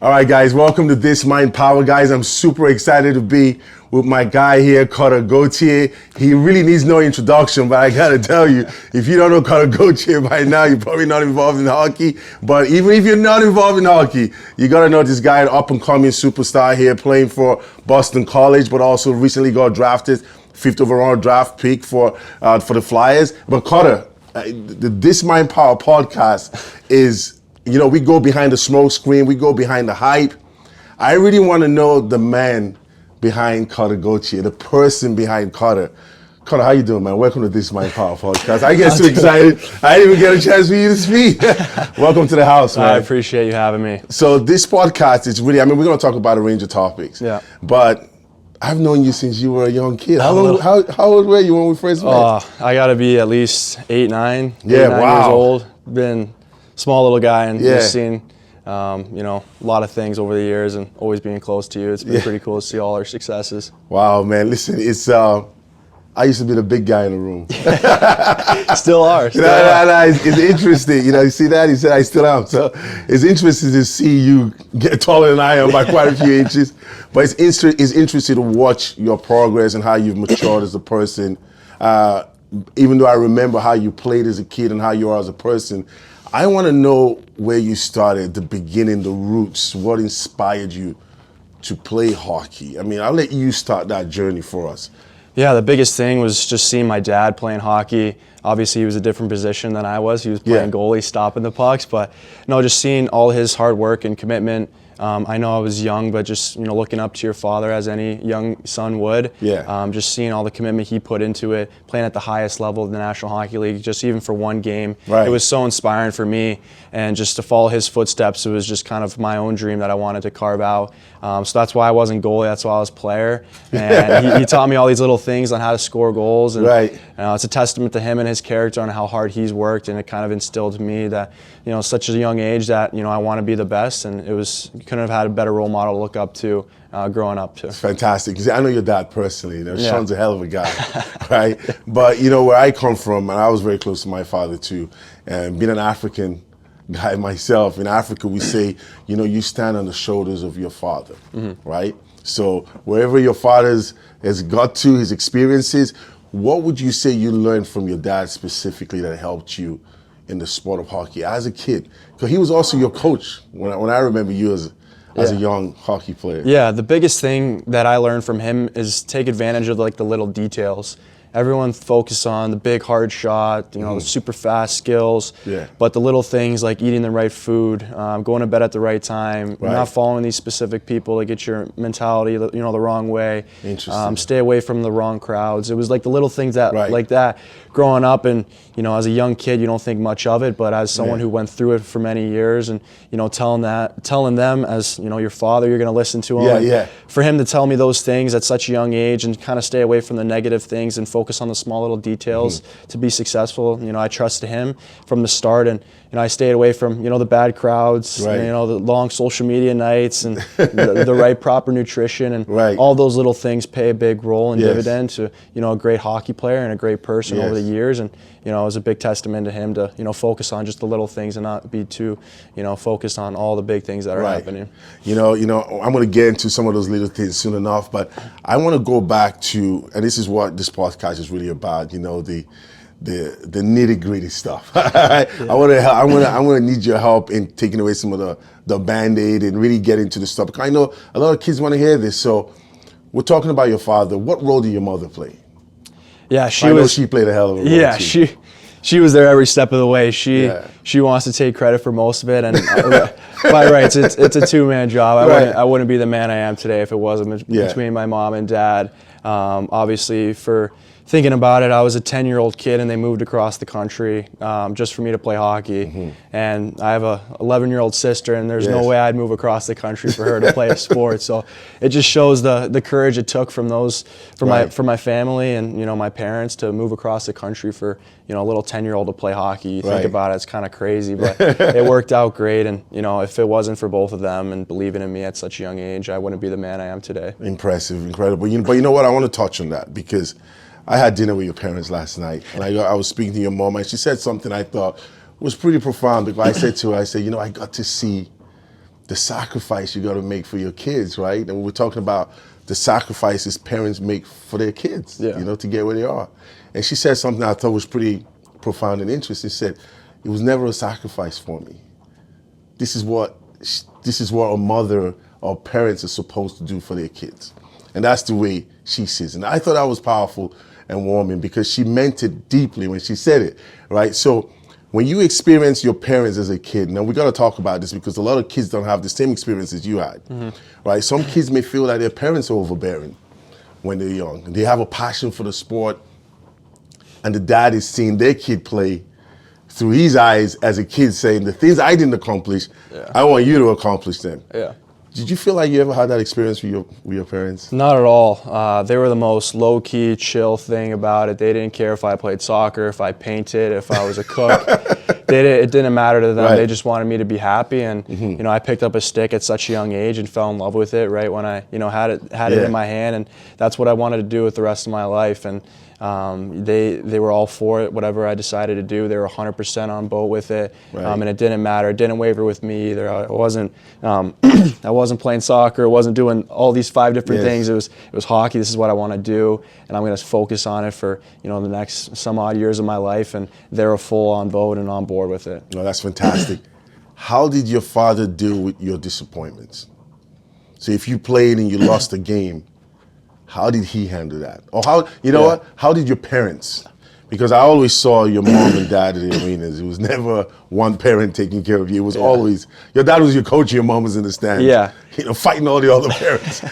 All right, guys, welcome to This Mind Power. Guys, I'm super excited to be with my guy here, Gauthier. He really needs no introduction, but I gotta tell you, if you don't know Gauthier by now, you're probably not involved in hockey. But even if you're not involved in hockey, you gotta know this guy, an up-and-coming superstar here, playing for Boston College, but also recently got drafted, 5th overall draft pick for the Flyers. But Carter, the This Mind Power podcast is, you know, we go behind the smoke screen, we go behind the hype. I really want to know the man behind Carter Gauthier, the person behind Carter. Carter, how you doing, man? Welcome to This Mind Power podcast. I get so excited, I didn't even get a chance for you to speak. Welcome to the house, man. I appreciate you having me. So this podcast is really, I mean, we're going to talk about a range of topics. Yeah. But I've known you since you were a young kid. How old were you when we first met? I got to be at least 8, 9 years old. Been small little guy and just seen, you know, a lot of things over the years and always being close to you. It's been pretty cool to see all our successes. Wow, man. Listen, it's I used to be the big guy in the room. Still are. It's interesting. You know, you see that? He said, I still am. So it's interesting to see you get taller than I am by quite a few inches. But it's interesting to watch your progress and how you've matured as a person. Even though I remember how you played as a kid and how you are as a person, I want to know where you started, the beginning, the roots, what inspired you to play hockey. I mean, I'll let you start that journey for us. Yeah, the biggest thing was just seeing my dad playing hockey. Obviously, he was a different position than I was. He was playing goalie, stopping the pucks. But no, just seeing all his hard work and commitment. I know I was young, but just, you know, looking up to your father as any young son would. Just seeing all the commitment he put into it, playing at the highest level of the National Hockey League, just even for one game. It was so inspiring for me, and just to follow his footsteps, it was just kind of my own dream that I wanted to carve out. So that's why I wasn't goalie, that's why I was player. And he taught me all these little things on how to score goals. And it's a testament to him and his character and how hard he's worked, and it kind of instilled in me that, you know, such a young age that, you know, I want to be the best, and it was, couldn't have had a better role model to look up to growing up too. It's fantastic. I know your dad personally. You know, Sean's a hell of a guy, right? But you know where I come from, and I was very close to my father too. And being an African guy myself, in Africa we say, you know, you stand on the shoulders of your father, right? So wherever your father has got to, his experiences, what would you say you learned from your dad specifically that helped you in the sport of hockey as a kid? Because he was also your coach when I remember you as a young hockey player. Yeah, the biggest thing that I learned from him is take advantage of like the little details. Everyone focus on the big hard shot, you know, the super fast skills, but the little things like eating the right food, going to bed at the right time, not following these specific people to get your mentality, you know, the wrong way. Stay away from the wrong crowds. It was like the little things that like that growing up, and you know, as a young kid you don't think much of it, but as someone who went through it for many years, and you know, telling them as, you know, your father, you're going to listen to him. For him to tell me those things at such a young age and kind of stay away from the negative things and focus on the small little details to be successful. You know, I trusted him from the start, and you know, I stayed away from, you know, the bad crowds, you know, the long social media nights, and the right proper nutrition, and all those little things play a big role in dividend to, you know, a great hockey player and a great person over the years. And you know, it was a big testament to him to, you know, focus on just the little things and not be too, you know, focused on all the big things that are happening. You know, I'm going to get into some of those little things soon enough, but I want to go back to, and this is what this podcast is really about, you know, the nitty-gritty stuff. I want to need your help in taking away some of the Band-Aid and really get into the stuff. Because I know a lot of kids want to hear this. So we're talking about your father. What role did your mother play? Yeah, she played a hell of a role. Yeah, too. She was there every step of the way. She wants to take credit for most of it, and by rights, it's a two-man job. I wouldn't be the man I am today if it wasn't between my mom and dad. Obviously, for thinking about it, I was a 10-year-old kid and they moved across the country just for me to play hockey. And I have a 11-year-old sister, and there's no way I'd move across the country for her to play a sport. So it just shows the courage it took from my family and, you know, my parents to move across the country for, you know, a little 10-year-old to play hockey. You think about it, it's kind of crazy, but it worked out great. And, you know, if it wasn't for both of them and believing in me at such a young age, I wouldn't be the man I am today. Impressive, incredible. But you know what? I want to touch on that because I had dinner with your parents last night, and I was speaking to your mom, and she said something I thought was pretty profound. Because I said to her, I said, you know, I got to see the sacrifice you got to make for your kids, right? And we're talking about the sacrifices parents make for their kids, Yeah. you know, to get where they are. And she said something I thought was pretty profound and interesting. She said, it was never a sacrifice for me. This is what a mother or parents are supposed to do for their kids. And that's the way she sees it. And I thought that was powerful and warming because she meant it deeply when she said it, right? So when you experience your parents as a kid, now we got to talk about this because a lot of kids don't have the same experiences you had, right? Some kids may feel that their parents are overbearing when they're young. They have a passion for the sport, and the dad is seeing their kid play through his eyes as a kid saying, the things I didn't accomplish, I want you to accomplish them. Yeah. Did you feel like you ever had that experience with your parents? Not at all. They were the most low-key, chill thing about it. They didn't care if I played soccer, if I painted, if I was a cook. It didn't matter to them. Right. They just wanted me to be happy. And you know, I picked up a stick at such a young age and fell in love with it right when I had it in my hand, and that's what I wanted to do with the rest of my life. And they were all for it. Whatever I decided to do, they were 100% on boat with it. Right. And it didn't matter. It didn't waver with me either. I wasn't playing soccer. I wasn't doing all these 5 different things. It was hockey. This is what I want to do, and I'm going to focus on it for the next some odd years of my life. And they're full on boat and on board with it. No, that's fantastic. How did your father deal with your disappointments? So if you played and you lost a game, how did he handle that? Or what? How did your parents? Because I always saw your mom and dad in the arenas. It was never one parent taking care of you. It was always, your dad was your coach, your mom was in the stands. Yeah. Fighting all the other parents.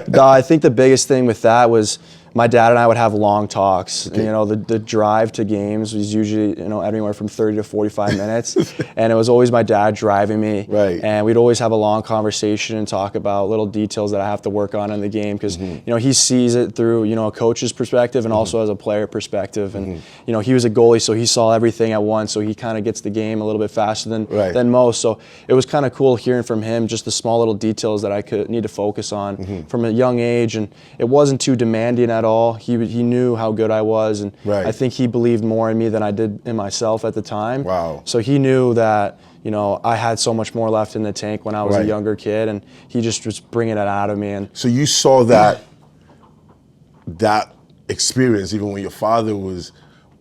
No, I think the biggest thing with that was my dad and I would have long talks. Okay. The drive to games was usually anywhere from 30 to 45 minutes, and it was always my dad driving me. Right. And we'd always have a long conversation and talk about little details that I have to work on in the game because he sees it through a coach's perspective and also as a player perspective. And he was a goalie, so he saw everything at once. So he kind of gets the game a little bit faster than most. So it was kind of cool hearing from him just the small little details that I need to focus on from a young age, and it wasn't too demanding at all. He knew how good I was, and I think he believed more in me than I did in myself at the time. Wow. So he knew that I had so much more left in the tank when I was a younger kid, and he just was bringing it out of me. And so you saw that experience even when your father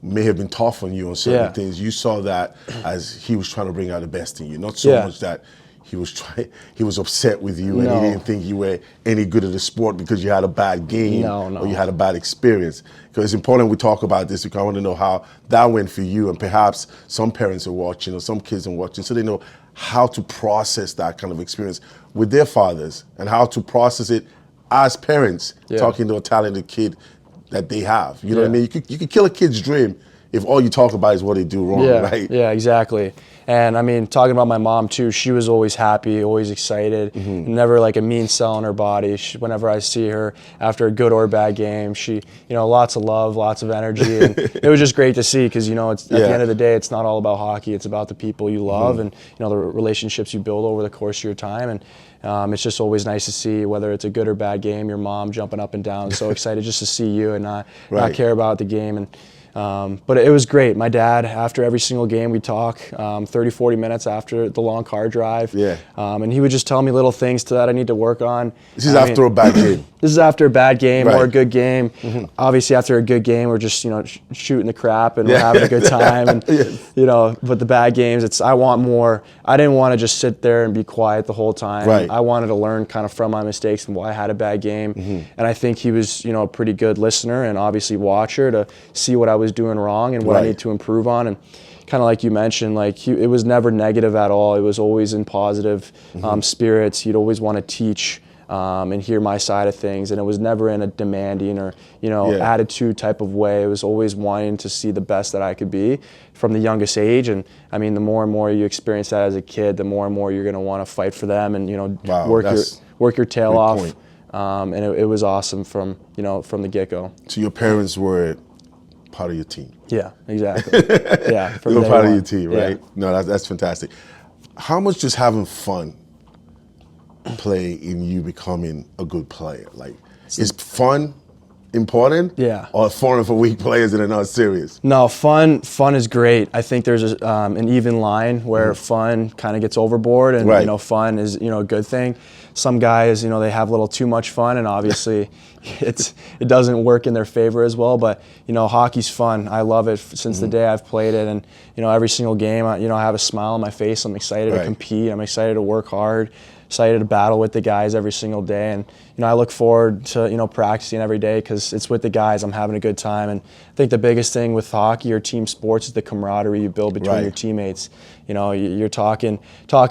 may have been tough on you on certain things. You saw that as he was trying to bring out the best in you, not so much that he was upset with you and he didn't think you were any good at the sport because you had a bad game or you had a bad experience. Because it's important we talk about this because I want to know how that went for you, and perhaps some parents are watching or some kids are watching so they know how to process that kind of experience with their fathers and how to process it as parents talking to a talented kid that they have. You know what I mean? You could kill a kid's dream if all you talk about is what they do wrong, right? Yeah, exactly. And I mean, talking about my mom too, she was always happy, always excited, never like a mean cell in her body. Whenever I see her after a good or bad game, she, lots of love, lots of energy. And it was just great to see because, it's at the end of the day, it's not all about hockey. It's about the people you love and, the relationships you build over the course of your time. And it's just always nice to see, whether it's a good or bad game, your mom jumping up and down, so excited just to see you and not care about the game. And but it was great. My dad, after every single game, we'd talk 30, 40 minutes after the long car drive. And he would just tell me little things that I need to work on. This is after a bad game. This is after a bad game or a good game. Obviously, after a good game, we're just shooting the crap and we're having a good time. And but the bad games, I want more. I didn't want to just sit there and be quiet the whole time. I wanted to learn kind of from my mistakes and why I had a bad game. And I think he was a pretty good listener and obviously watcher to see what I was doing wrong and what I need to improve on. And kind of like you mentioned, it was never negative at all. It was always in positive spirits. He'd always want to teach and hear my side of things, and it was never in a demanding or attitude type of way. It was always wanting to see the best that I could be from the youngest age. And I mean, the more and more you experience that as a kid, the more and more you're going to want to fight for them and work your tail off. And it was awesome from the get-go. So your parents were part of your team. Yeah, exactly. Yeah, they were part of your team, right? Yeah. No, that's fantastic. How much does having fun play in you becoming a good player? Like, is fun important? Yeah. Or fun for weak players that are not serious? No, fun is great. I think there's an even line where fun kind of gets overboard, and Right. you know, fun is, you know, a good thing. Some guys, you know, they have a little too much fun, and obviously it doesn't work in their favor as well. But you know, hockey's fun. I love it since the day I've played it, and you know, every single game, you know, I have a smile on my face. I'm excited to compete. I'm excited to work hard. Excited to battle with the guys every single day, and you know, I look forward to, you know, practicing every day because it's with the guys. I'm having a good time, and I think the biggest thing with hockey or team sports is the camaraderie you build between your teammates. You know, you're talking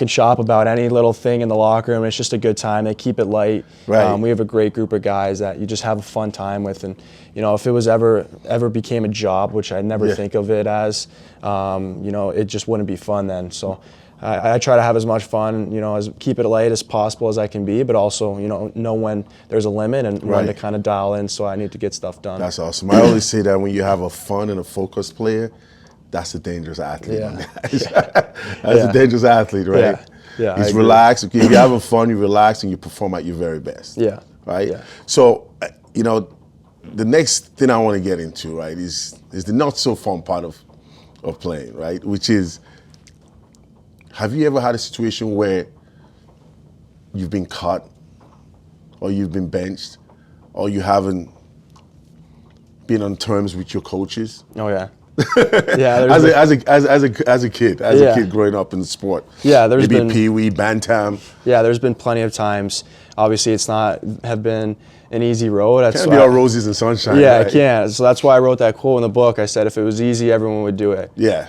shop about any little thing in the locker room. It's just a good time. They keep it light. We have a great group of guys that you just have a fun time with, and you know, if it was ever became a job, which I never think of it as, you know, it just wouldn't be fun then. So. I try to have as much fun, you know, as keep it light as possible as I can be, but also, you know when there's a limit and when to kind of dial in. So I need to get stuff done. That's awesome. I always say that when you have a fun and a focused player, that's a dangerous athlete. Yeah. That's a dangerous athlete, right? Yeah. He's relaxed. If you're having fun, you relax and you perform at your very best. Yeah. Right. Yeah. So, you know, the next thing I want to get into, right, is the not so fun part of playing, right, which is. Have you ever had a situation where you've been cut, or you've been benched, or you haven't been on terms with your coaches? Oh yeah, yeah. as a kid growing up in the sport. Yeah, there's maybe been Pee-wee, Bantam. Yeah, there's been plenty of times. Obviously, it's not have been an easy road. That's Can't be all roses and sunshine. Yeah, right? it can't. So that's why I wrote that quote in the book. I said, if it was easy, everyone would do it. Yeah.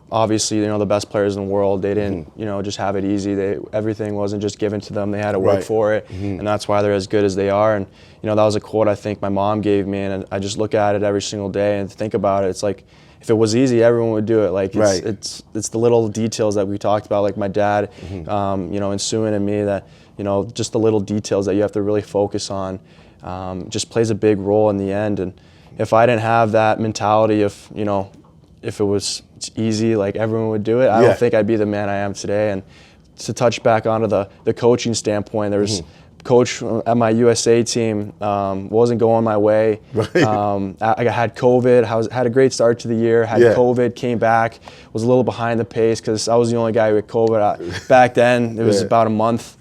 Obviously, you know, the best players in the world, they didn't, you know, just have it easy. Everything wasn't just given to them. They had to work for it, and that's why they're as good as they are. And you know, that was a quote I think my mom gave me, and I just look at it every single day and think about it. It's like, if it was easy, everyone would do it. Like it's the little details that we talked about, like my dad, you know, and Sue and me, that, you know, just the little details that you have to really focus on, just plays a big role in the end. And if I didn't have that mentality of, you know, if it was easy, like everyone would do it, I don't think I'd be the man I am today. And to touch back onto the coaching standpoint, there was coach at my USA team, wasn't going my way. I had COVID, had a great start to the year, had COVID, came back, was a little behind the pace because I was the only guy with COVID. Back then, it was about a month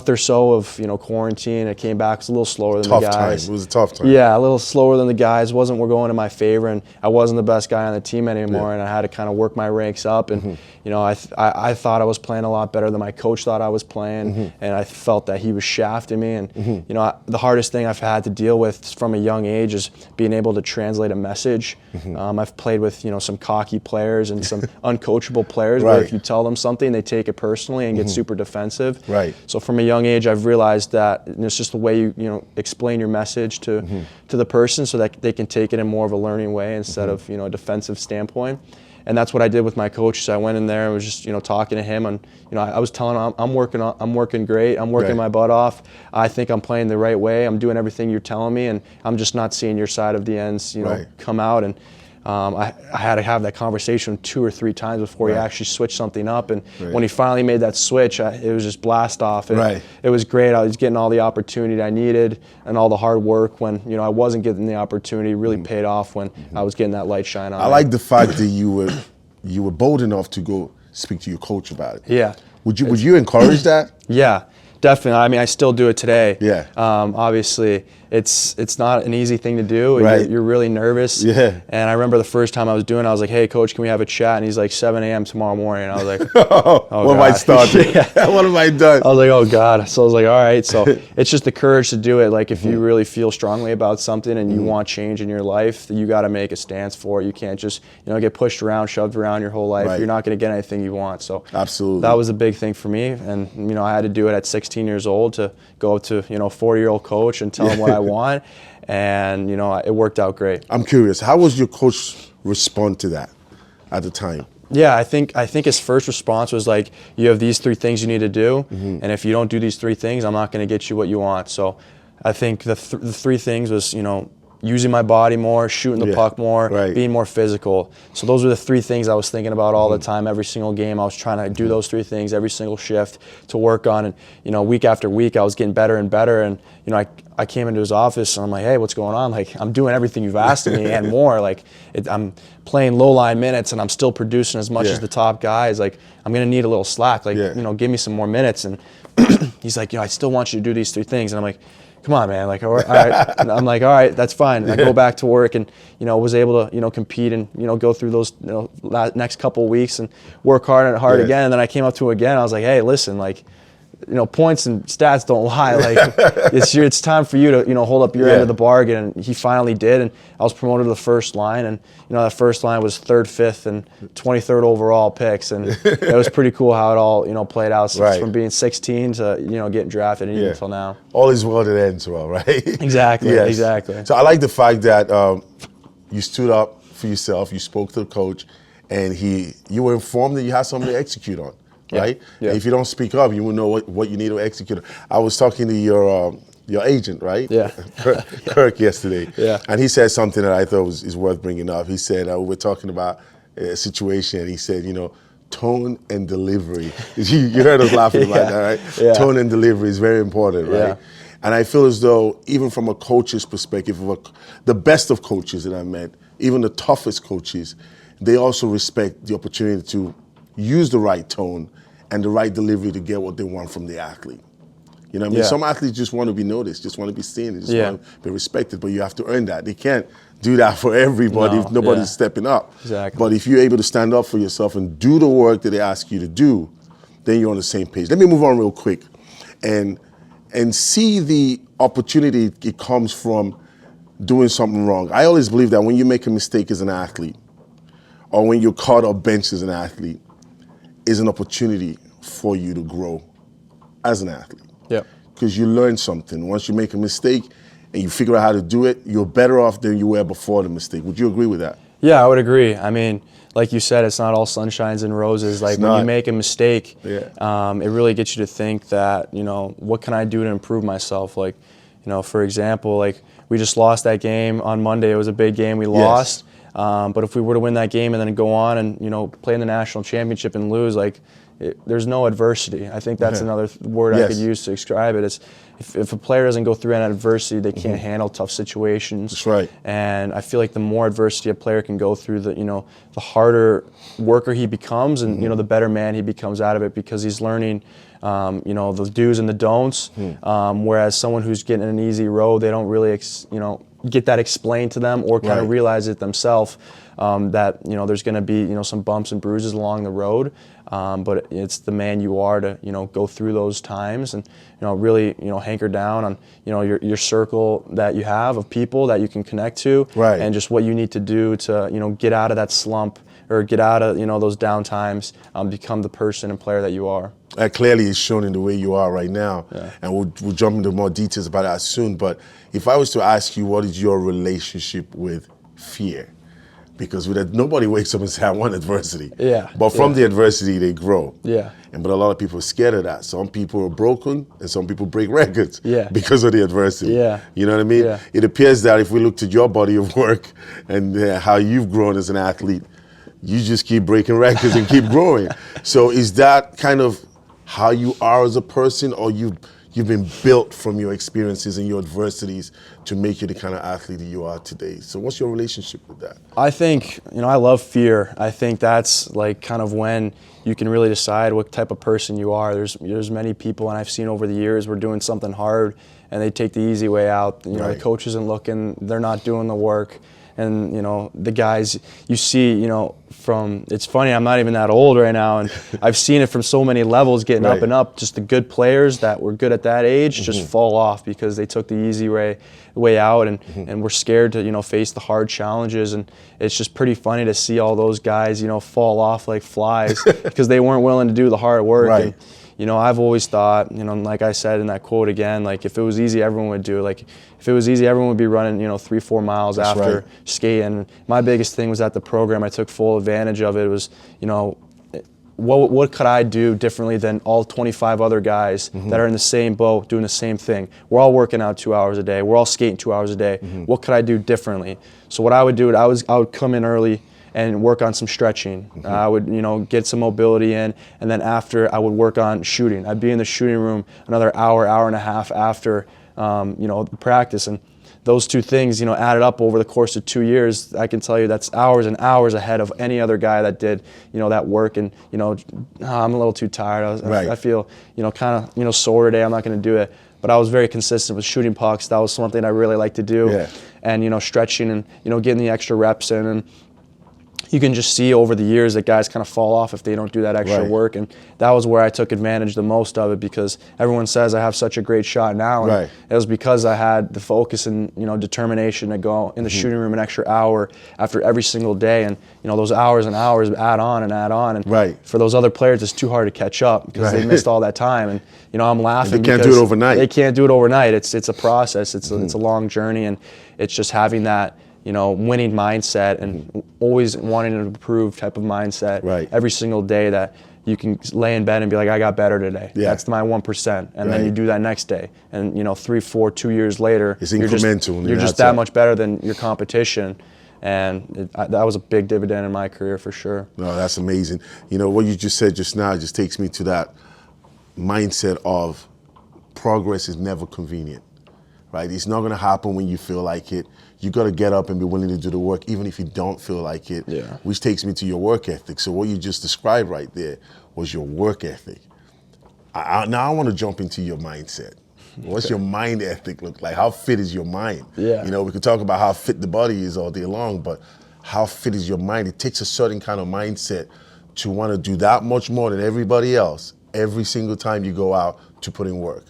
or so of, you know, quarantine. I came back, it was a little slower than the guys. It was a tough time. Yeah, a little slower than the guys. We're going in my favor, and I wasn't the best guy on the team anymore, and I had to kind of work my ranks up. And you know, I thought I was playing a lot better than my coach thought I was playing, and I felt that he was shafting me. And you know, the hardest thing I've had to deal with from a young age is being able to translate a message. I've played with, you know, some cocky players and some uncoachable players where if you tell them something, they take it personally and get super defensive. So from a young age, I've realized that it's just the way you know, explain your message to the person so that they can take it in more of a learning way instead of, you know, a defensive standpoint. And that's what I did with my coach. So I went in there and was just, you know, talking to him, and you know, I was telling him I'm working great. I'm working my butt off. I think I'm playing the right way. I'm doing everything you're telling me, and I'm just not seeing your side of the ends, you know, come out. And I had to have that conversation 2 or 3 times before he actually switched something up. And when he finally made that switch, it was just blast off. It was great. I was getting all the opportunity I needed, and all the hard work when, you know, I wasn't getting the opportunity really paid off when I was getting that light shine on. I like the fact that you were bold enough to go speak to your coach about it. Yeah. Would you encourage that? Yeah. Definitely. I mean, I still do it today. Yeah. Obviously, it's not an easy thing to do. You're really nervous. Yeah. And I remember the first time I was doing it, I was like, hey, coach, can we have a chat? And he's like, 7 a.m. tomorrow morning. And I was like, oh, what have I started? What have I done? I was like, oh, God. So I was like, all right. So it's just the courage to do it. Like, if you really feel strongly about something and you want change in your life, you got to make a stance for it. You can't just, you know, get pushed around, shoved around your whole life. You're not going to get anything you want. So absolutely, that was a big thing for me. And, you know, I had to do it at 16 years old to go up to, you know, a 40-year-old coach and tell him what I want. And, you know, it worked out great. I'm curious, how was your coach respond to that at the time? Yeah, I think his first response was like, you have these 3 things you need to do, and if you don't do these 3 things, I'm not going to get you what you want. So I think the 3 things was, you know, using my body more, shooting the puck more, being more physical. So those were the 3 things I was thinking about all the time, every single game. I was trying to do those 3 things every single shift to work on. And, you know, week after week, I was getting better and better. And, you know, I came into his office and I'm like, hey, what's going on? Like, I'm doing everything you've asked of me and more. Like, I'm playing low line minutes and I'm still producing as much as the top guys. Like, I'm going to need a little slack. Like, you know, give me some more minutes. And he's like, you know, I still want you to do these 3 things. And I'm like, come on, man. Like, all right. And I'm like, all right, that's fine. And I go back to work and, you know, was able to, you know, compete and, you know, go through those, you know, next couple of weeks and work hard again. And then I came up to him again. I was like, hey, listen, like, you know, points and stats don't lie. Like, it's time for you to, you know, hold up your end of the bargain. And he finally did. And I was promoted to the first line. And, you know, that first line was 3rd, 5th, and 23rd overall picks. And it was pretty cool how it all, you know, played out from being 16 to, you know, getting drafted even until now. All is well that ends well, right? Exactly. Exactly. So I like the fact that you stood up for yourself. You spoke to the coach, and you were informed that you had something to execute on. Right? Yeah. If you don't speak up, you will know what you need to execute. I was talking to your agent, right? Yeah. Kirk yesterday. Yeah. And he said something that I thought is worth bringing up. He said, we were talking about a situation, and he said, you know, tone and delivery. You heard us laughing about that, right? Yeah. Tone and delivery is very important, right? Yeah. And I feel as though, even from a coach's perspective, the best of coaches that I met, even the toughest coaches, they also respect the opportunity to use the right tone and the right delivery to get what they want from the athlete. You know what I mean? Some athletes just want to be noticed, just want to be seen, just want to be respected, but you have to earn that. They can't do that for everybody if nobody's stepping up. Exactly. But if you're able to stand up for yourself and do the work that they ask you to do, then you're on the same page. Let me move on real quick and see the opportunity it comes from doing something wrong. I always believe that when you make a mistake as an athlete, or when you're caught up bench as an athlete, is an opportunity for you to grow as an athlete. Yeah. Because you learn something. Once you make a mistake and you figure out how to do it, you're better off than you were before the mistake. Would you agree with that? Yeah, I would agree. I mean, like you said, it's not all sunshines and roses. Like when you make a mistake, it really gets you to think that, you know, what can I do to improve myself? Like, you know, for example, like we just lost that game on Monday. It was a big game. We lost. But if we were to win that game and then go on and, you know, play in the national championship and lose, like, there's no adversity. I think that's another word I could use to describe it. Is if a player doesn't go through an adversity, they can't handle tough situations. That's right. And I feel like the more adversity a player can go through, the harder worker he becomes, and the better man he becomes out of it, because he's learning, the do's and the don'ts. Whereas someone who's getting an easy road, they don't really, get that explained to them or kind of realize it themselves. That there's going to be some bumps and bruises along the road, but it's the man you are to go through those times and really hanker down on your circle that you have of people that you can connect to, and just what you need to do to get out of that slump or get out of those down times, become the person and player that you are. That clearly is shown in the way you are right now, and we'll jump into more details about that soon. But if I was to ask you, what is your relationship with fear? Because nobody wakes up and says, I want adversity. But from the adversity, they grow. But a lot of people are scared of that. Some people are broken, and some people break records because of the adversity. You know what I mean? It appears that if we looked at your body of work and how you've grown as an athlete, you just keep breaking records and keep growing. So is that kind of how you are as a person, or you've been built from your experiences and your adversities to make you the kind of athlete that you are today? So what's your relationship with that? I think, I love fear. I think that's like kind of when you can really decide what type of person you are. There's many people, and I've seen over the years, we're doing something hard and they take the easy way out. The coach isn't looking, they're not doing the work. And, the guys you see, it's funny, I'm not even that old right now, and I've seen it from so many levels getting up and up. Just the good players that were good at that age just fall off because they took the easy way out and were scared to, face the hard challenges. And it's just pretty funny to see all those guys, fall off like flies because they weren't willing to do the hard work. And, I've always thought, like I said in that quote again, like if it was easy, everyone would do it. Like if it was easy, everyone would be running, 3-4 miles after skating. My biggest thing was at the program, I took full advantage of it. It was, what could I do differently than all 25 other guys that are in the same boat doing the same thing? We're all working out 2 hours a day. We're all skating 2 hours a day. What could I do differently? So what I would do, I would come in early and work on some stretching. I would, get some mobility in, and then after I would work on shooting. I'd be in the shooting room another hour, hour and a half after, practice. And those two things, added up over the course of 2 years, I can tell you that's hours and hours ahead of any other guy that did, that work. And, I'm a little too tired. I feel, kind of, sore today. I'm not going to do it. But I was very consistent with shooting pucks. That was something I really like to do. Yeah. And, stretching and, getting the extra reps in. And you can just see over the years that guys kind of fall off if they don't do that extra work. And that was where I took advantage the most of it, because everyone says I have such a great shot now. And it was because I had the focus and, determination to go in the shooting room an extra hour after every single day. And, those hours and hours add on and add on. And for those other players, it's too hard to catch up because they missed all that time. And, I'm laughing. And they can't do it overnight. They can't do it overnight. It's a process. It's a long journey. And it's just having that, winning mindset and always wanting to improve type of mindset every single day, that you can lay in bed and be like, I got better today. That's my 1%. And then you do that next day. And, 3, 4, 2 years later, it's incremental. You're just that much better than your competition. And that was a big dividend in my career for sure. No, that's amazing. What you just said just now just takes me to that mindset of progress is never convenient, right? It's not going to happen when you feel like it. You got to get up and be willing to do the work, even if you don't feel like it, which takes me to your work ethic. So what you just described right there was your work ethic. Now I want to jump into your mindset. What's your mind ethic look like? How fit is your mind? We could talk about how fit the body is all day long, but how fit is your mind? It takes a certain kind of mindset to want to do that much more than everybody else every single time you go out to put in work.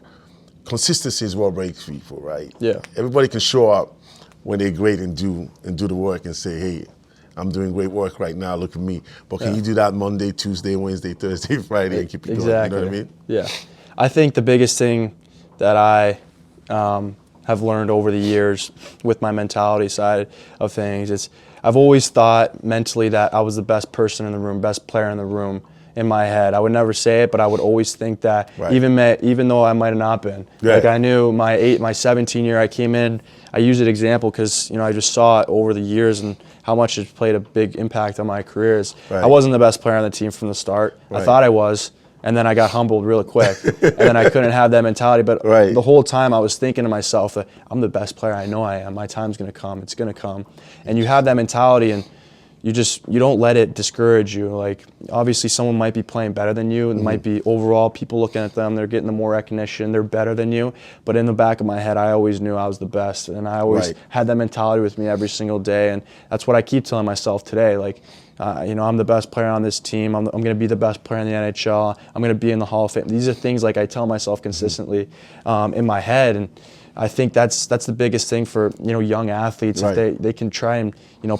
Consistency is what breaks people, right? Everybody can show up when they're great and do the work and say, hey, I'm doing great work right now, look at me. But can you do that Monday, Tuesday, Wednesday, Thursday, Friday, and keep it going? You know what I mean? Yeah. I think the biggest thing that I have learned over the years with my mentality side of things is I've always thought mentally that I was the best person in the room, best player in the room in my head. I would never say it, but I would always think that, even though I might have not been. Like I knew my 17 year I came in, I use an example because I just saw it over the years and how much it played a big impact on my careers. I wasn't the best player on the team from the start. I thought I was, and then I got humbled real quick, and then I couldn't have that mentality. But the whole time I was thinking to myself that I'm the best player I know I am. My time's gonna come. It's gonna come, and you have that mentality and. You don't let it discourage you. Like obviously someone might be playing better than you, and it might be overall people looking at them, they're getting the more recognition, they're better than you. But in the back of my head, I always knew I was the best, and I always had that mentality with me every single day. And that's what I keep telling myself today. Like, I'm the best player on this team. I'm going to be the best player in the NHL. I'm going to be in the Hall of Fame. These are things like I tell myself consistently in my head. And I think that's the biggest thing for young athletes. If they can try and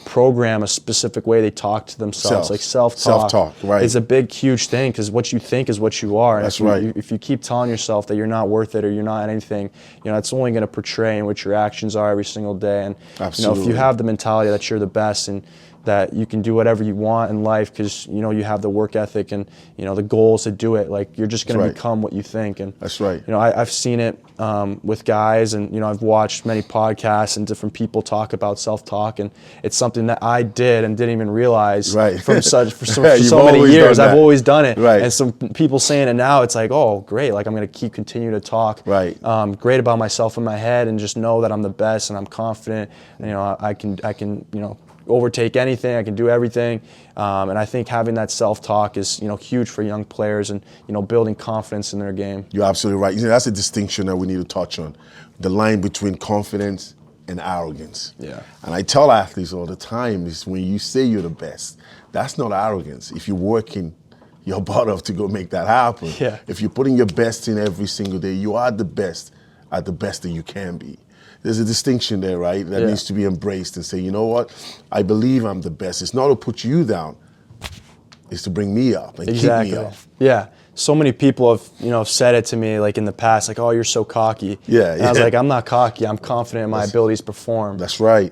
program a specific way they talk to themselves, like self-talk is a big huge thing, because what you think is what you are. And if you keep telling yourself that you're not worth it or you're not anything, it's only going to portray in what your actions are every single day. And if you have the mentality that you're the best and that you can do whatever you want in life because you have the work ethic and the goals to do it, like you're just going to become what you think. And I've seen it with guys, and I've watched many podcasts and different people talk about self-talk, and it's something that I did and didn't even realize for so many years. I've always done it, and some people saying it now, it's like, oh great, like I'm going to continue to talk great about myself in my head and just know that I'm the best and I'm confident, and I can overtake anything, I can do everything, and I think having that self-talk is huge for young players and building confidence in their game. You're absolutely right. That's a distinction that we need to touch on, the line between confidence and arrogance. And I tell athletes all the time is when you say you're the best, that's not arrogance. If you're working your butt off to go make that happen, if you're putting your best in every single day, you are the best at the best that you can be. There's a distinction there, right? That needs to be embraced and say, you know what? I believe I'm the best. It's not to put you down. It's to bring me up and keep me up. Yeah. So many people have, said it to me like in the past, like, oh, you're so cocky. And I was like, I'm not cocky. I'm confident in my abilities to perform. That's right.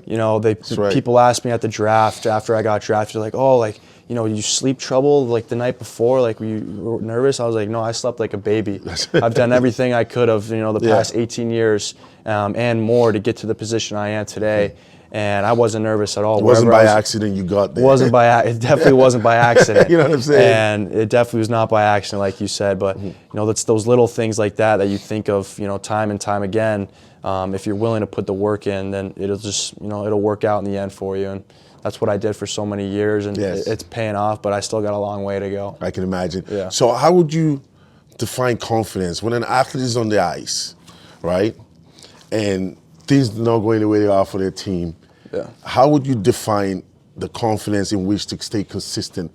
People asked me at the draft, after I got drafted, like, oh, like, you sleep trouble like the night before, like were you nervous? I was like, no, I slept like a baby. I've done everything I could have, the past 18 years and more to get to the position I am today. And I wasn't nervous at all. It wasn't by accident you got there. It definitely wasn't by accident. You know what I'm saying? And it definitely was not by accident, like you said. But that's those little things like that you think of, time and time again. If you're willing to put the work in, then it'll just, it'll work out in the end for you. And that's what I did for so many years, and it's paying off. But I still got a long way to go. I can imagine. Yeah. So how would you define confidence when an athlete is on the ice, right? And things not going the way they are for their team. Yeah. How would you define the confidence in which to stay consistent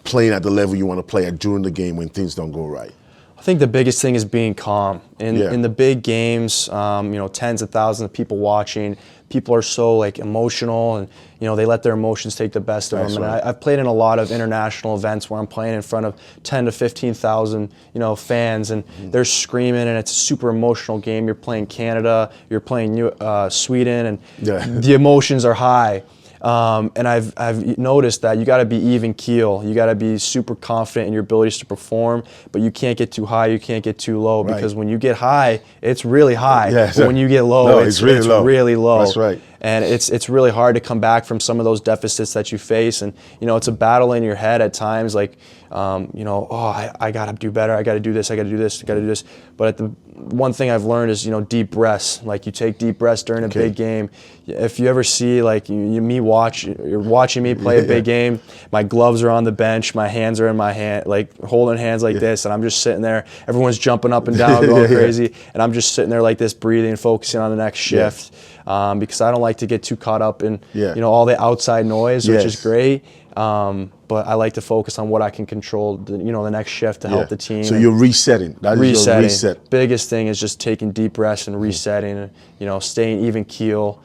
playing at the level you want to play at during the game when things don't go right? I think the biggest thing is being calm. In the big games, tens of thousands of people watching, people are so like emotional, and they let their emotions take the best of them. Right. And I've played in a lot of international events where I'm playing in front of 10 to 15,000 fans, and they're screaming, and it's a super emotional game. You're playing Canada, you're playing Sweden, and the emotions are high. And I've noticed that you got to be even keel. You got to be super confident in your abilities to perform, but you can't get too high. You can't get too low, because when you get high, it's really high. But when you get low, it's really low. That's right. And it's really hard to come back from some of those deficits that you face. And it's a battle in your head at times, like I got to do better. I got to do this. I got to do this. I got to do this. But one thing I've learned is deep breaths. Like you take deep breaths during a big game. If you ever see like you're watching me play a big game, my gloves are on the bench, my hands are in my hand, like holding hands like this, and I'm just sitting there. Everyone's jumping up and down, going crazy, and I'm just sitting there like this, breathing, focusing on the next shift, because I don't like to get too caught up in all the outside noise, which is great. But I like to focus on what I can control, the next shift to help the team. So you're resetting. That is your reset. Biggest thing is just taking deep breaths and resetting, and staying even keel,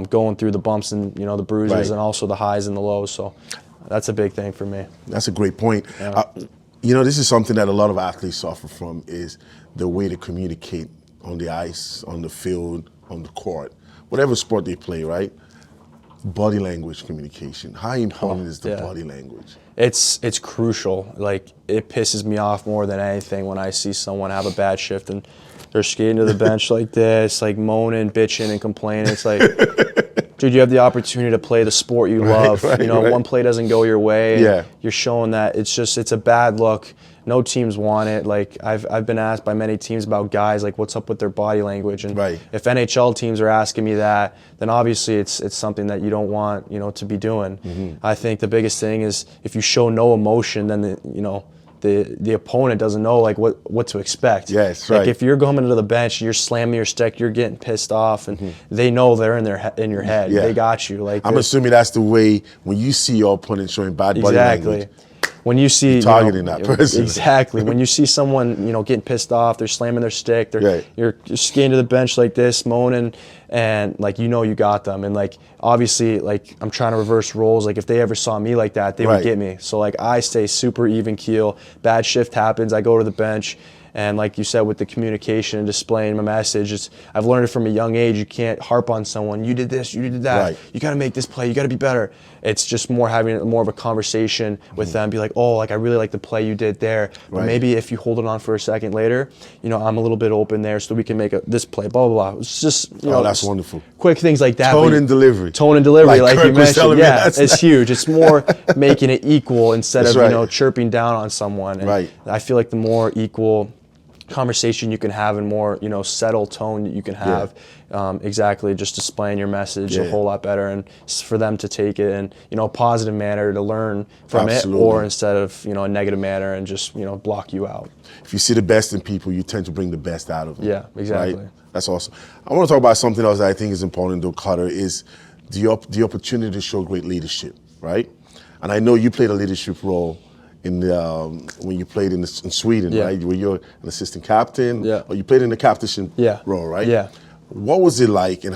going through the bumps and the bruises, and also the highs and the lows. So that's a big thing for me. That's a great point. Yeah. This is something that a lot of athletes suffer from, is the way to communicate on the ice, on the field, on the court, whatever sport they play, right? Body language communication. How important is the body language? It's crucial. Like, it pisses me off more than anything when I see someone have a bad shift and they're skating to the bench like this, like moaning, bitching, and complaining. It's like, dude, you have the opportunity to play the sport you love. One play doesn't go your way. And you're showing that it's a bad look. No teams want it. Like, I've been asked by many teams about guys, like, what's up with their body language. And if NHL teams are asking me that, then obviously it's something that you don't want, to be doing. I think the biggest thing is if you show no emotion, then the opponent doesn't know like what to expect. Yes, like if you're coming to the bench and you're slamming your stick, you're getting pissed off, and they know they're in your head. They got you. Like, I'm assuming that's the way when you see your opponent showing bad body language. When you see targeting that person. Exactly. When you see someone getting pissed off, they're slamming their stick, you're skating to the bench like this, moaning, and like you got them. And like obviously, like, I'm trying to reverse roles. Like, if they ever saw me like that, they would get me. So like, I stay super even keel. Bad shift happens, I go to the bench. And like you said, with the communication and displaying my message, I've learned it from a young age. You can't harp on someone. You did this, you did that. You got to make this play. You got to be better. It's just having more of a conversation with them. Be like, oh, like, I really like the play you did there. But maybe if you hold it on for a second later, I'm a little bit open there, so we can make this play. Blah blah blah. It's just that's wonderful. Quick things like that. Tone and delivery, like you mentioned. Yeah, it's huge. It's more making it equal instead of chirping down on someone. And I feel like the more equal conversation you can have and more settled tone you can have, exactly, just displaying your message a whole lot better, and for them to take it in a positive manner to learn from it, or instead of a negative manner and just block you out. If you see the best in people, you tend to bring the best out of them. Yeah, exactly. Right? That's awesome. I want to talk about something else that I think is important, though, Carter, is the opportunity to show great leadership, right? And I know you played a leadership role when you played in Sweden, right? Where you're an assistant captain, or you played in the captainship role, right? Yeah. What was it like, and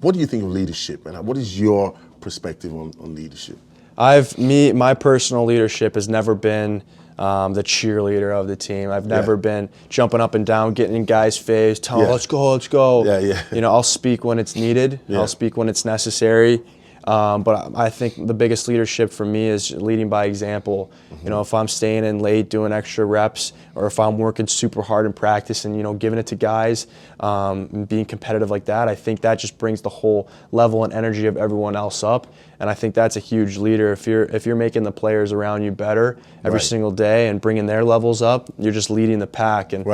what do you think of leadership, and what is your perspective on leadership? My personal leadership has never been the cheerleader of the team. I've never been jumping up and down, getting in guys' face, telling them, let's go. Yeah. I'll speak when it's needed. I'll speak when it's necessary. But I think the biggest leadership for me is leading by example. You know, if I'm staying in late doing extra reps, or if I'm working super hard in practice and, you know, giving it to guys, and being competitive like that, I think that just brings the whole level and energy of everyone else up. And I think that's a huge leader. If you're making the players around you better every single day and bringing their levels up, you're just leading the pack. And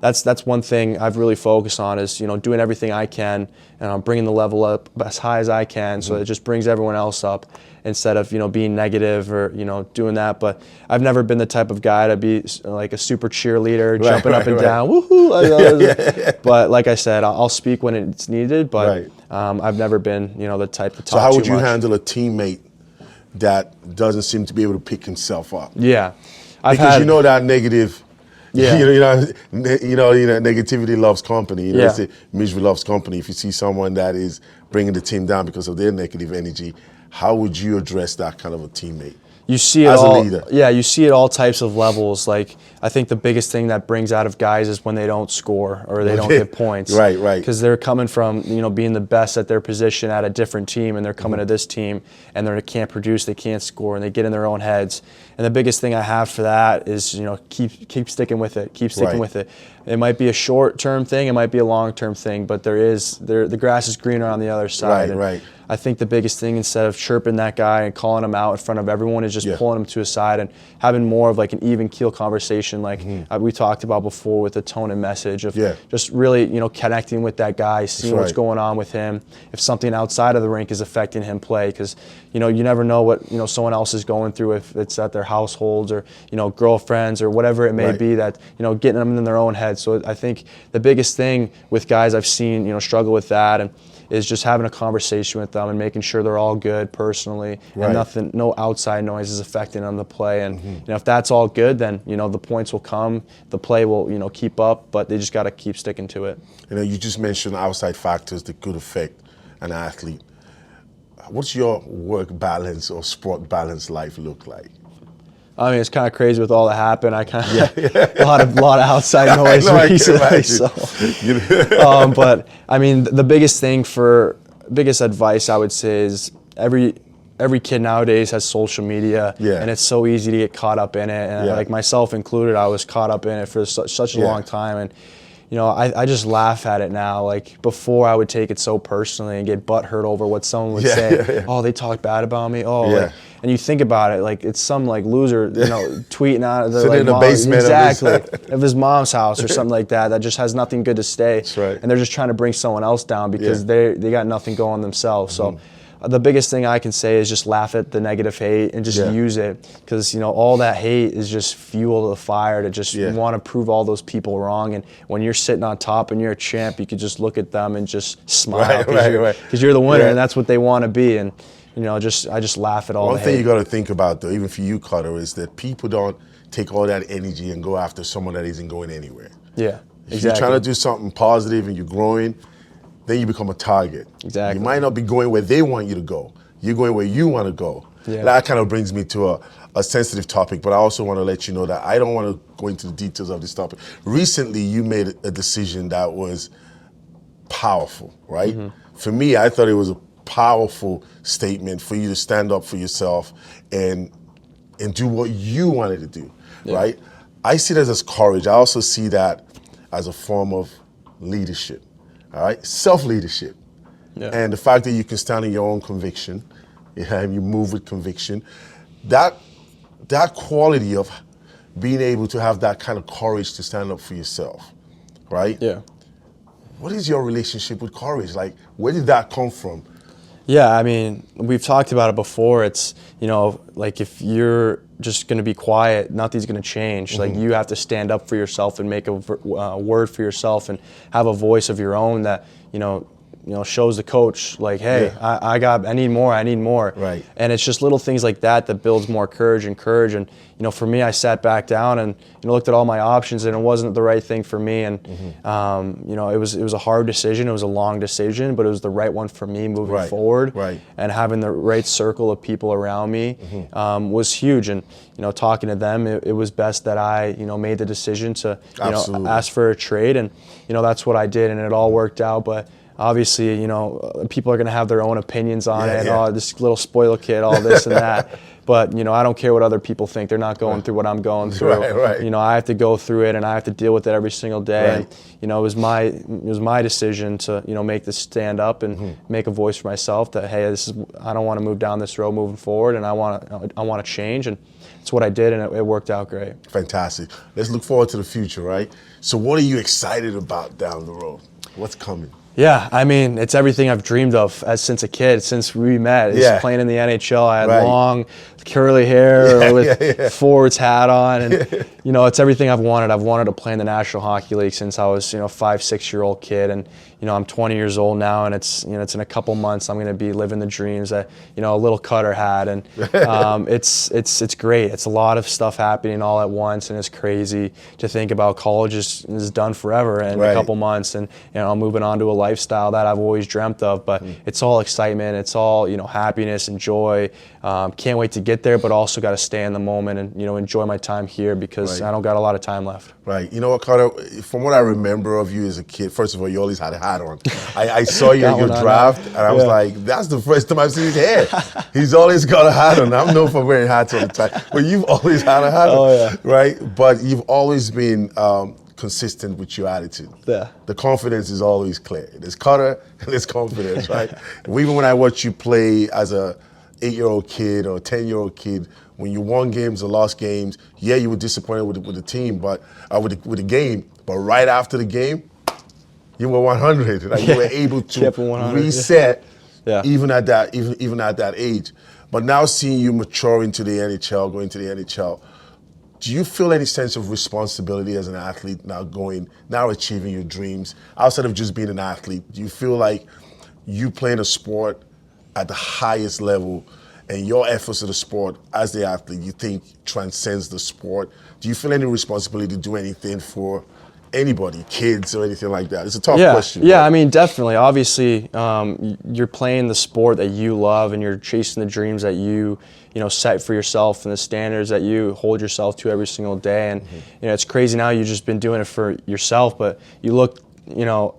that's one thing I've really focused on is, you know, doing everything I can and I'm bringing the level up as high as I can, so it just brings everyone else up instead of, you know, being negative or, you know, doing that. But I've never been the type of guy to be like a super cheerleader, jumping up and down, woohoo. But like I said, I'll speak when it's needed, but I've never been, you know, the type to talk too much. So how would you handle a teammate that doesn't seem to be able to pick himself up? Yeah. Because you know that negative. Yeah, negativity loves company. You know, they say misery loves company. If you see someone that is bringing the team down because of their negative energy, how would you address that kind of a teammate? You see it as all, a leader. Yeah, you see it all types of levels. Like, I think the biggest thing that brings out of guys is when they don't score or they don't get points. Right. Because they're coming from, you know, being the best at their position at a different team, and they're coming to this team and they can't produce, they can't score, and they get in their own heads. And the biggest thing I have for that is, you know, keep sticking with it. Keep sticking with it. It might be a short-term thing, it might be a long-term thing, but the grass is greener on the other side. Right. I think the biggest thing, instead of chirping that guy and calling him out in front of everyone, is just pulling him to a side and having more of like an even keel conversation, like we talked about before, with the tone and message of just really, you know, connecting with that guy, seeing what's going on with him, if something outside of the rink is affecting him play, because, you know, you never know what, you know, someone else is going through, if it's at their households or, you know, girlfriends or whatever it may be, that, you know, getting them in their own head. So I think the biggest thing with guys I've seen, you know, struggle with that and is just having a conversation with them and making sure they're all good personally, and no outside noise is affecting them to play. And you know, if that's all good, then, you know, the points will come, the play will, you know, keep up, but they just got to keep sticking to it. You know, you just mentioned outside factors that could affect an athlete. What's your work balance or sport balance life look like? I mean, it's kind of crazy with all that happened. I kind of a lot of outside noise recently. So, but I mean, the biggest advice I would say is every kid nowadays has social media, and it's so easy to get caught up in it. And like myself included, I was caught up in it for such a long time. And you know, I just laugh at it now. Like, before, I would take it so personally and get butthurt over what someone would say. Oh, they talked bad about me. Oh, like, and you think about it, like, it's some like loser, you know, tweeting out of the sitting in the basement of his mom's house or something like that. That just has nothing good to say. That's right. And they're just trying to bring someone else down because they got nothing going themselves. So the biggest thing I can say is just laugh at the negative hate and just use it, because, you know, all that hate is just fuel to the fire to just want to prove all those people wrong. And when you're sitting on top and you're a champ, you could just look at them and just smile because you're the winner, and that's what they want to be. And, you know, I just laugh at all the hate. One thing you got to think about, though, even for you, Cutter, is that people don't take all that energy and go after someone that isn't going anywhere. Yeah, if you're trying to do something positive and you're growing, then you become a target. Exactly. You might not be going where they want you to go. You're going where you want to go. Yeah. That kind of brings me to a sensitive topic, but I also want to let you know that I don't want to go into the details of this topic. Recently, you made a decision that was powerful, right? For me, I thought it was a powerful statement for you to stand up for yourself and do what you wanted to do, right? I see that as courage. I also see that as a form of leadership. All right, self-leadership, and the fact that you can stand in your own conviction, and you move with conviction, that quality of being able to have that kind of courage to stand up for yourself, right? Yeah. What is your relationship with courage? Like, where did that come from? Yeah, I mean, we've talked about it before. It's, you know, like, if you're just going to be quiet, nothing's going to change. Like, you have to stand up for yourself and make a word for yourself and have a voice of your own that, you know, shows the coach, like, hey, I need more. Right. And it's just little things like that that builds more courage. And, you know, for me, I sat back down and, you know, looked at all my options, and it wasn't the right thing for me. And, you know, it was a hard decision. It was a long decision, but it was the right one for me moving forward. Right. And having the right circle of people around me was huge. And, you know, talking to them, it was best that I, you know, made the decision to, you know, ask for a trade. And, you know, that's what I did, and it all worked out. But obviously, people are going to have their own opinions on it. Yeah. Oh, this little spoiled kid, all this and that. But, I don't care what other people think. They're not going through what I'm going through. Right. I have to go through it, and I have to deal with it every single day. Right. And, it was my decision to, make this stand up and make a voice for myself that, hey, I don't want to move down this road moving forward, and I want to change. And it's what I did, and it worked out great. Fantastic. Let's look forward to the future, right? So what are you excited about down the road? What's coming? Yeah, I mean, it's everything I've dreamed of since a kid, since we met. It's playing in the NHL. I had long, curly hair with forwards hat on, and it's everything I've wanted. I've wanted to play in the National Hockey League since I was, 5-6-year-old kid, and I'm 20 years old now, and it's it's in a couple months I'm going to be living the dreams that a little Cutter had, and it's great. It's a lot of stuff happening all at once, and it's crazy to think about. College is done forever in a couple months, and I'm moving on to a lifestyle that I've always dreamt of. But it's all excitement. It's all happiness and joy. Can't wait to get there, but also got to stay in the moment and enjoy my time here because I don't got a lot of time left. Right. You know what, Carter? From what I remember of you as a kid, first of all, you always had a hat on. I saw you in your draft, and I was like, that's the first time I've seen his hair. He's always got a hat on. I'm known for wearing hats all the time, but you've always had a hat on, right? But you've always been consistent with your attitude. Yeah. The confidence is always clear. There's Carter and there's confidence, right? Even when I watch you play as a 8-year-old kid or a 10-year-old kid, when you won games or lost games, you were disappointed with the team, but with the game. But right after the game, you were 100. Like you were able to reset, even at that age. But now seeing you mature into the NHL, going to the NHL, do you feel any sense of responsibility as an athlete now achieving your dreams outside of just being an athlete? Do you feel like you playing a sport at the highest level and your efforts of the sport as the athlete, you think transcends the sport? Do you feel any responsibility to do anything for anybody, kids or anything like that? It's a tough question. Yeah, I mean, definitely. Obviously, you're playing the sport that you love and you're chasing the dreams that you set for yourself and the standards that you hold yourself to every single day. And, it's crazy now you've just been doing it for yourself, but you look,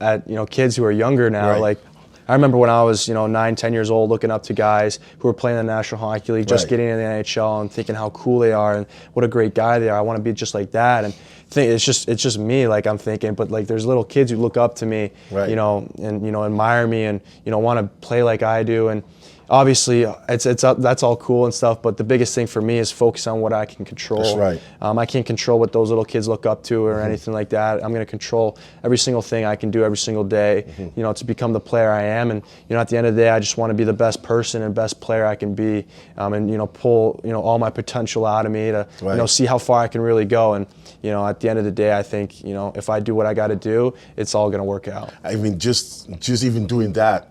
at, kids who are younger now, like, I remember when I was, 9, 10 years old, looking up to guys who were playing in the National Hockey League, just getting into the NHL, and thinking how cool they are and what a great guy they are. I want to be just like that. And it's just me, like I'm thinking. But like, there's little kids who look up to me, and admire me, and want to play like I do. And obviously, that's all cool and stuff, but the biggest thing for me is focus on what I can control. That's right. I can't control what those little kids look up to or anything like that. I'm going to control every single thing I can do every single day, to become the player I am. And, at the end of the day, I just want to be the best person and best player I can be, and, pull, all my potential out of me to, see how far I can really go. And, at the end of the day, I think, if I do what I got to do, it's all going to work out. I mean, just even doing that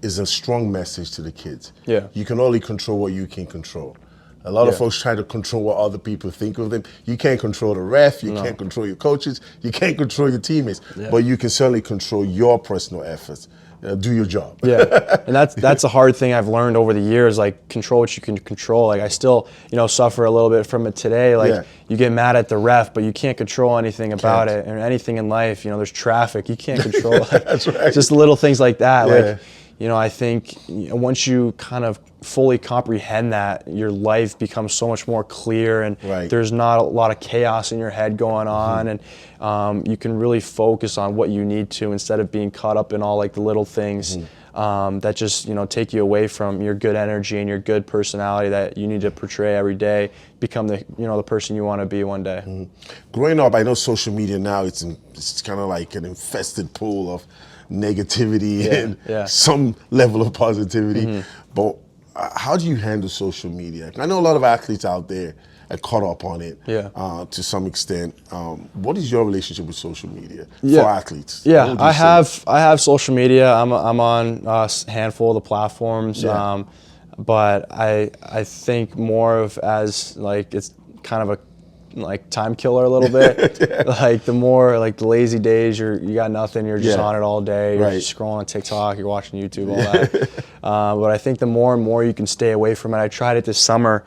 is a strong message to the kids. Yeah. You can only control what you can control. A lot of folks try to control what other people think of them. You can't control the ref, you can't control your coaches, you can't control your teammates, but you can certainly control your personal efforts. Do your job. Yeah, and that's a hard thing I've learned over the years, like control what you can control. Like I still, suffer a little bit from it today. Like you get mad at the ref, but you can't control anything about it, or anything in life. There's traffic, you can't control. That's right. Just little things like that. Like, I think once you kind of fully comprehend that, your life becomes so much more clear, and there's not a lot of chaos in your head going on, and you can really focus on what you need to instead of being caught up in all like the little things that just take you away from your good energy and your good personality that you need to portray every day. Become the the person you want to be one day. Growing up, I know social media now it's kind of like an infested pool of negativity and some level of positivity. But how do you handle social media? I know a lot of athletes out there are caught up on it to some extent. What is your relationship with social media for athletes? Yeah, I have social media. I'm on a handful of the platforms, but I think more of as like it's kind of a like time killer a little bit. Like the more like the lazy days, you got nothing, you're just on it all day, you're just scrolling on TikTok, you're watching YouTube, all that. But I think the more and more you can stay away from it. I tried it this summer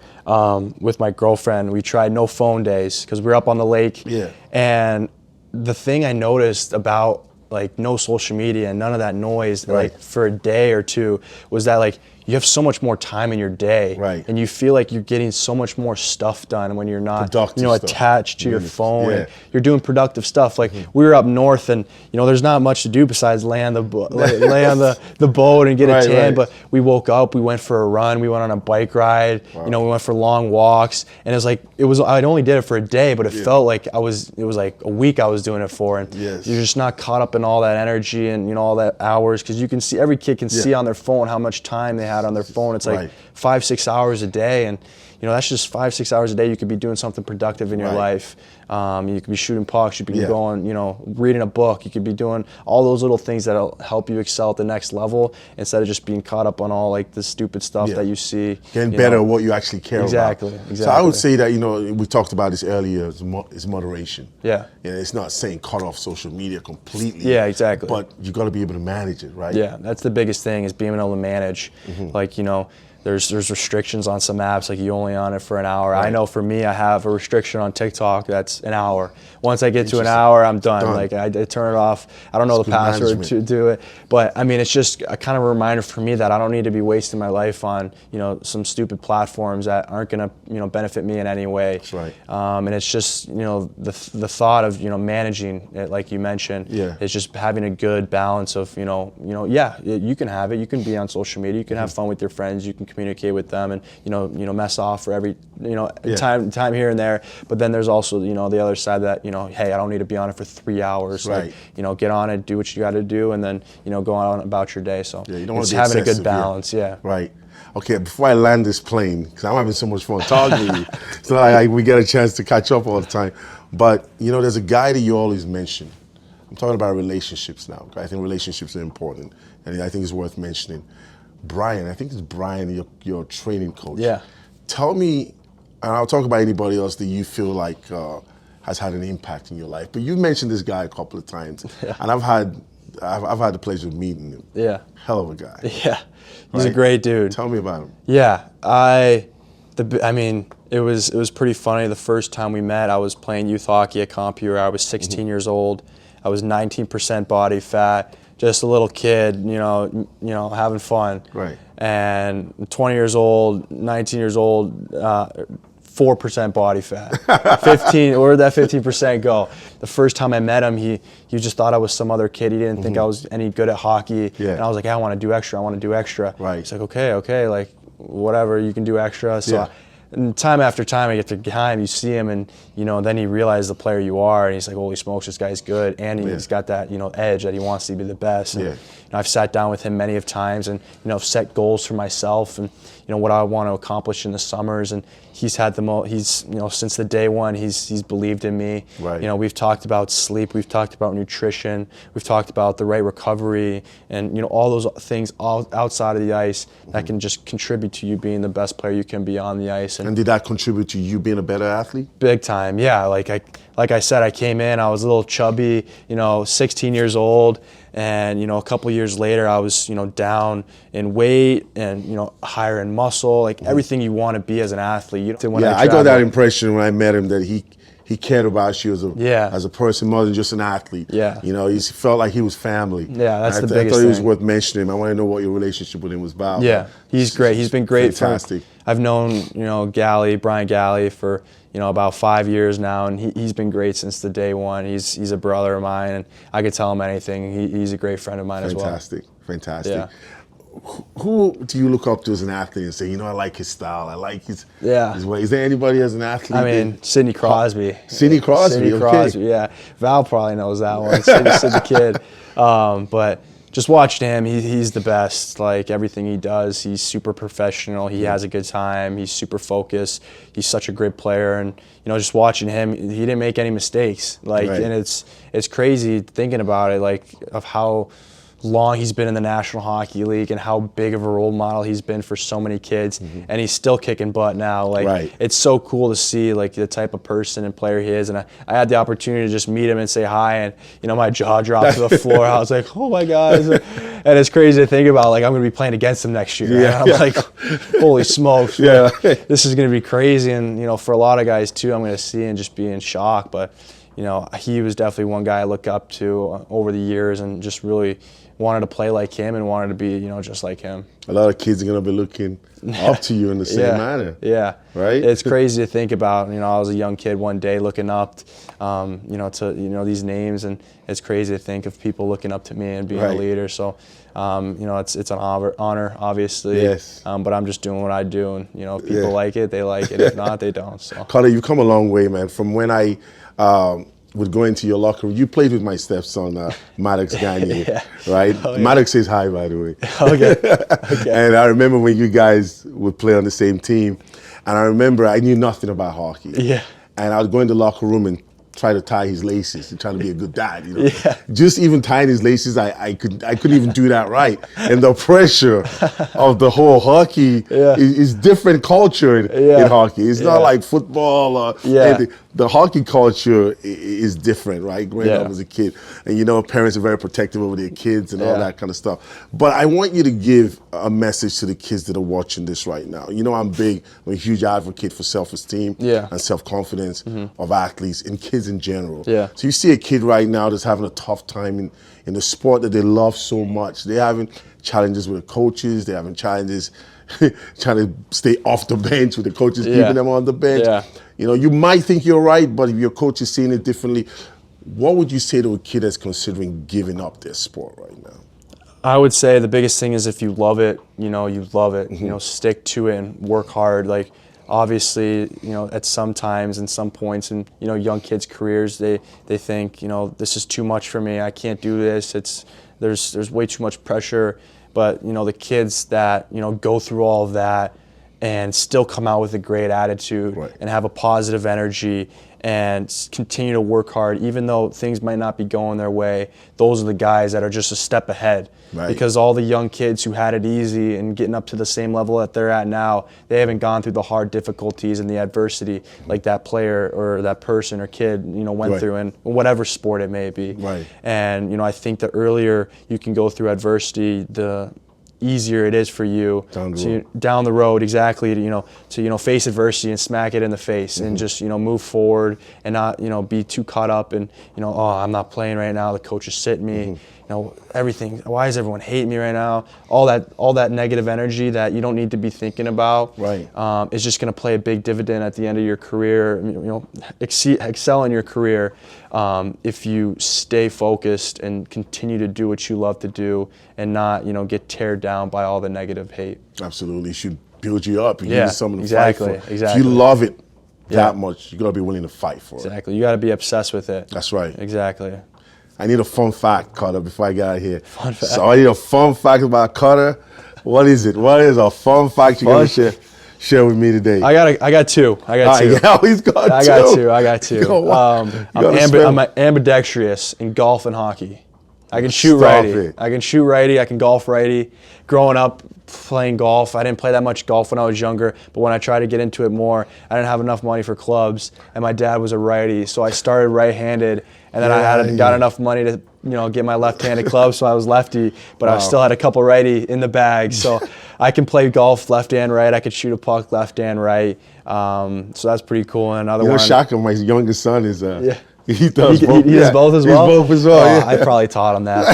with my girlfriend. We tried no phone days because we were up on the lake. And the thing I noticed about like no social media and none of that noise, like for a day or two, was that like you have so much more time in your day, and you feel like you're getting so much more stuff done when you're not, attached to your phone. And you're doing productive stuff. Like we were up north, and there's not much to do besides lay on the boat and get a tan. But we woke up, we went for a run, we went on a bike ride. We went for long walks, and I only did it for a day, but it felt like it was like a week I was doing it for, and you're just not caught up in all that energy and all that hours, because you can see, every kid can see on their phone how much time they had on their phone. It's like 5-6 hours a day, and that's just 5-6 hours a day you could be doing something productive in your life. You could be shooting pucks, you could be going, reading a book, you could be doing all those little things that'll help you excel at the next level, instead of just being caught up on all like the stupid stuff that you see. Getting better at what you actually care about. Exactly. So I would say that, we talked about this earlier, is moderation. It's not saying cut off social media completely. Yeah, exactly. But you got to be able to manage it, right? Yeah, that's the biggest thing, is being able to manage. Like, there's restrictions on some apps, like you only on it for an hour. I know for me, I have a restriction on TikTok that's an hour. Once I get to an hour, I'm done. Like I turn it off. I don't know the password to do it. But I mean, it's just a kind of a reminder for me that I don't need to be wasting my life on, some stupid platforms that aren't gonna, benefit me in any way. That's right. And it's just, the thought of, managing it, like you mentioned, is just having a good balance of, you can have it. You can be on social media. You can have fun with your friends. You can communicate with them, and mess off for every time here and there. But then there's also the other side that hey, I don't need to be on it for 3 hours. Like get on it, do what you got to do, and then go on about your day. So you don't want it's to be having excessive, a good balance. Right. Okay, before I land this plane, because I'm having so much fun talking to you, so we get a chance to catch up all the time. But there's a guy that you always mention. I'm talking about relationships now. I think relationships are important, and I think it's worth mentioning. Brian, I think it's Brian, your training coach. Yeah. Tell me, and I'll talk about anybody else that you feel like has had an impact in your life. But you mentioned this guy a couple of times, and I've had the pleasure of meeting him. Yeah. Hell of a guy. Yeah. He's a great dude. Tell me about him. Yeah. It was pretty funny. The first time we met, I was playing youth hockey at CompuWare. I was 16 years old. I was 19% body fat. Just a little kid, having fun. Right. And 20 years old, 19 years old, 4% body fat. 15, where did that 15% go? The first time I met him, he just thought I was some other kid. He didn't think I was any good at hockey. Yeah. And I was like, I want to do extra. Right. He's like, okay, like whatever, you can do extra. So and time after time, I get to time, you see him, and then he realizes the player you are, and he's like, holy smokes, this guy's good, and he's got that edge that he wants to be the best. And, I've sat down with him many of times, and set goals for myself, and what I want to accomplish in the summers, and he's had since the day one, he's believed in me. Right. We've talked about sleep, we've talked about nutrition, we've talked about the right recovery, and all those things all outside of the ice that can just contribute to you being the best player you can be on the ice. And did that contribute to you being a better athlete? Big time, yeah. Like I said, I came in, I was a little chubby, 16 years old, and a couple years later, I was down in weight and higher in muscle, like everything you want to be as an athlete. I got that impression when I met him, that he cared about you as a person more than just an athlete. Yeah. He felt like he was family. Yeah, that's the biggest thing. I thought it was worth mentioning. I want to know what your relationship with him was about. Yeah, he's great. He's been great. Fantastic. I've known, Brian Galley for, about 5 years now, and he's been great since the day one. He's a brother of mine, and I could tell him anything. He's a great friend of mine as well. Fantastic. Yeah. Who do you look up to as an athlete and say, I like his style, I like his way? Is there anybody as an athlete? Sidney Crosby. Sidney Crosby, yeah. Val probably knows that one. Sidney's a kid. But just watching him, he's the best. Like everything he does, he's super professional. He has a good time. He's super focused. He's such a great player, and just watching him, he didn't make any mistakes. And it's crazy thinking about it, like of how long he's been in the National Hockey League and how big of a role model he's been for so many kids, and he's still kicking butt now. It's so cool to see the type of person and player he is, and I had the opportunity to just meet him and say hi, and my jaw dropped to the floor. I was like, oh my God. And it's crazy to think about, I'm going to be playing against him next year. Yeah. I'm like, holy smokes. Yeah. This is going to be crazy, and for a lot of guys too, I'm going to see and just be in shock. But he was definitely one guy I look up to over the years, and just really wanted to play like him and wanted to be, just like him. A lot of kids are going to be looking up to you in the same manner. Yeah. Right? It's crazy to think about. I was a young kid one day looking up, to, these names, and it's crazy to think of people looking up to me and being a leader. So, it's an honor, obviously. Yes. But I'm just doing what I do, and, if people like it, they like it. If not, they don't. So. Carter, you've come a long way, man. From when I would go into your locker room. You played with my stepson, Maddox Gagne, right? Oh, yeah. Maddox says hi, by the way. Okay. And I remember when you guys would play on the same team, and I remember I knew nothing about hockey. Yeah. And I would go in the locker room and try to tie his laces and trying to be a good dad, Just even tying his laces, I couldn't even do that right. And the pressure of the whole hockey is different culture in hockey. It's not like football or anything. The hockey culture is different, right? Growing up as a kid. And parents are very protective over their kids and all that kind of stuff. But I want you to give a message to the kids that are watching this right now. I'm a huge advocate for self-esteem and self-confidence of athletes and kids in general. Yeah. So you see a kid right now that's having a tough time in the sport that they love so much. They're having challenges with the coaches. They're having challenges trying to stay off the bench with the coaches keeping them on the bench. Yeah. You might think you're right, but if your coach is seeing it differently, what would you say to a kid that's considering giving up their sport right now? I would say the biggest thing is if you love it, you love it. Stick to it and work hard. Like, obviously, at some times and some points in, young kids' careers, they think, this is too much for me. I can't do this. There's way too much pressure. But, the kids that, go through all of that and still come out with a great attitude and have a positive energy and continue to work hard, even though things might not be going their way, those are the guys that are just a step ahead. Right. Because all the young kids who had it easy and getting up to the same level that they're at now, they haven't gone through the hard difficulties and the adversity like that player or that person or kid, went through in whatever sport it may be. Right. And, I think the earlier you can go through adversity, the easier it is for you down the road, exactly, to face adversity and smack it in the face and just move forward and not be too caught up in oh, I'm not playing right now, the coach is sitting me, everything, why does everyone hate me right now, all that negative energy that you don't need to be thinking about is just going to play a big dividend at the end of your career. Excel in your career if you stay focused and continue to do what you love to do and not get teared down by all the negative hate. Absolutely. It should build you up. You give you something to fight for. Exactly. If you love it that much, you got to be willing to fight for it. Exactly. You got to be obsessed with it. That's right. Exactly. I need a fun fact, Carter, before I get out of here. Fun fact. So I need a fun fact about Carter. What is it? What is a fun fact you're going to share with me today? I got two. Yeah, he's got two. I got two. I'm ambidextrous in golf and hockey. I can shoot righty. I can golf righty. Growing up playing golf, I didn't play that much golf when I was younger, but when I tried to get into it more, I didn't have enough money for clubs, and my dad was a righty, so I started right-handed, and then I got enough money to get my left-handed clubs, so I was lefty, but I still had a couple righty in the bag, so I can play golf left and right. I could shoot a puck left and right, so that's pretty cool. And another one. Shaka, my youngest son is. He does both. He does both as well? He's both as well, I probably taught him that.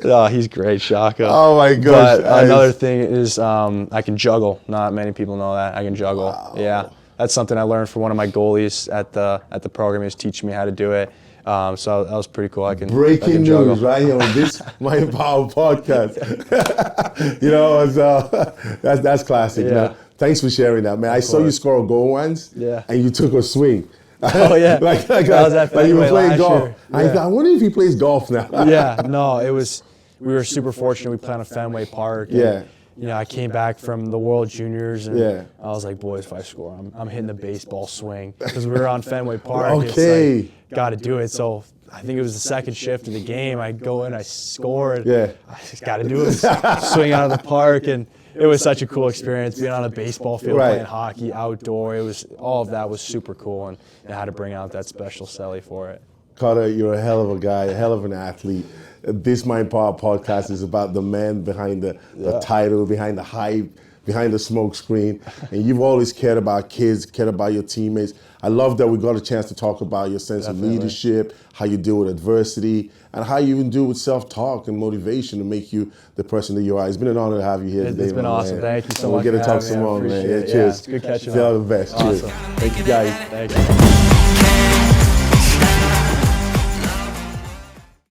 No, he's great, Shaka. Oh, my gosh. But another thing is I can juggle. Not many people know that. I can juggle. Wow. Yeah. That's something I learned from one of my goalies at the program. He was teaching me how to do it. So that was pretty cool. Breaking news right here on this My Power podcast. That's classic. Yeah. Thanks for sharing that, man. I saw you score a goal once, and you took a swing. Oh yeah, like you were playing golf. Yeah. I wonder if he plays golf now. Yeah, no, we were super fortunate. We played on Fenway Park. And, I came back from the World Juniors, and I was like, boys, if I score, I'm hitting the baseball swing because we were on Fenway Park. Okay, it's like, got to do it. So I think it was the second shift of the game. I go in, I scored. I just got to do it. Swing out of the park, and it was such a cool experience being on a baseball field, playing hockey outdoor. All of that was super cool, and I had to bring out that special celly for it. Carter, you're a hell of a guy, a hell of an athlete. This Mind Power podcast is about the man behind the title, behind the hype, behind the smoke screen. And you've always cared about kids, cared about your teammates. I love that we got a chance to talk about your sense of leadership, how you deal with adversity, and how you even deal with self-talk and motivation to make you the person that you are. It's been an honor to have you here today. It's been awesome. Man. Thank you so we'll much. We'll get to talk some more, man. Yeah, cheers. Yeah, it's good catching up. All the best. Awesome. Cheers. Thank you, guys. Thank you.